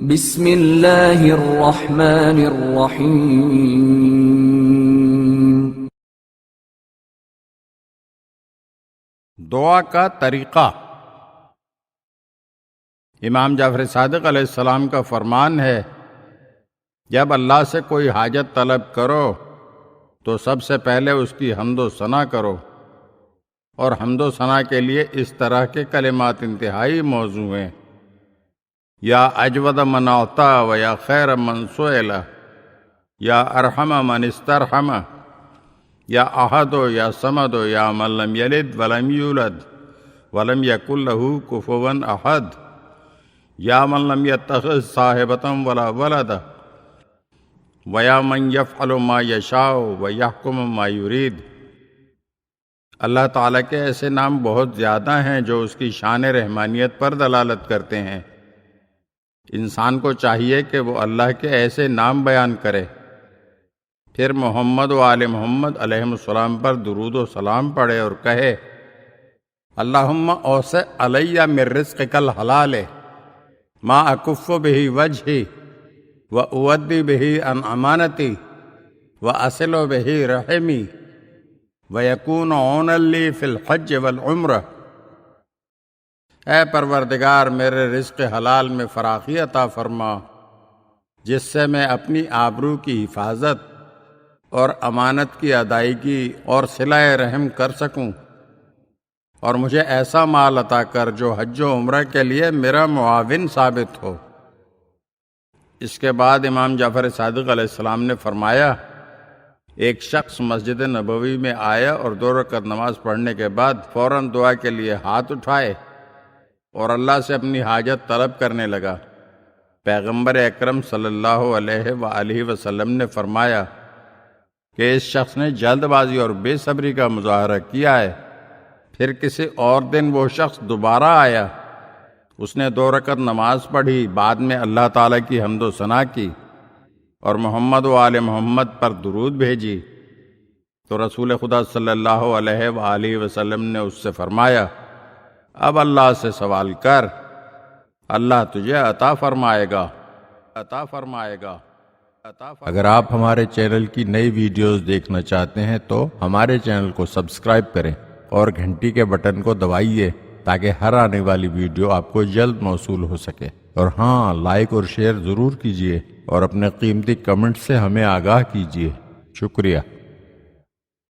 بسم اللہ الرحمن الرحیم۔ دعا کا طریقہ۔ امام جعفر صادق علیہ السلام کا فرمان ہے، جب اللہ سے کوئی حاجت طلب کرو تو سب سے پہلے اس کی حمد و ثنا کرو، اور حمد و ثنا کے لیے اس طرح کے کلمات انتہائی موزوں ہیں: یا اجود من اعطا و یا خیر من سئل، یا ارحم من استرحم، یا احد یا صمد یا من لم یلد ولم یولد ولم یکن له کفوا احد، یا من لم یتخذ صاحبۃ ولا ولد، ویا من یفعل ما یشاء ویحکم ما یرید۔ اللہ تعالیٰ کے ایسے نام بہت زیادہ ہیں جو اس کی شان رحمانیت پر دلالت کرتے ہیں۔ انسان کو چاہیے کہ وہ اللہ کے ایسے نام بیان کرے، پھر محمد و آل محمد علیہ السلام پر درود و سلام پڑھے اور کہے: اللہم اوسع علی من رزقک الحلال ما اکف بہ وجہی و اودی بہ عن امانتی و اصل بہ رحمی و یکون عونا لی فی الحج والعمرہ۔ اے پروردگار، میرے رزق حلال میں فراخی عطا فرما جس سے میں اپنی آبرو کی حفاظت اور امانت کی ادائیگی اور صلہ رحم کر سکوں، اور مجھے ایسا مال عطا کر جو حج و عمرہ کے لیے میرا معاون ثابت ہو۔ اس کے بعد امام جعفر صادق علیہ السلام نے فرمایا، ایک شخص مسجد نبوی میں آیا اور 2 رکعت نماز پڑھنے کے بعد فوراً دعا کے لیے ہاتھ اٹھائے اور اللہ سے اپنی حاجت طلب کرنے لگا۔ پیغمبر اکرم صلی اللہ علیہ وآلہ وسلم نے فرمایا کہ اس شخص نے جلد بازی اور بے صبری کا مظاہرہ کیا ہے۔ پھر کسی اور دن وہ شخص دوبارہ آیا، اس نے 2 رکعت نماز پڑھی، بعد میں اللہ تعالیٰ کی حمد و ثنا کی اور محمد و آل محمد پر درود بھیجی، تو رسول خدا صلی اللہ علیہ وآلہ وسلم نے اس سے فرمایا: اب اللہ سے سوال کر، اللہ تجھے عطا فرمائے گا۔ اگر آپ ہمارے چینل کی نئی ویڈیوز دیکھنا چاہتے ہیں تو ہمارے چینل کو سبسکرائب کریں اور گھنٹی کے بٹن کو دبائیے تاکہ ہر آنے والی ویڈیو آپ کو جلد موصول ہو سکے، اور ہاں، لائک اور شیئر ضرور کیجیے اور اپنے قیمتی کمنٹ سے ہمیں آگاہ کیجیے۔ شکریہ۔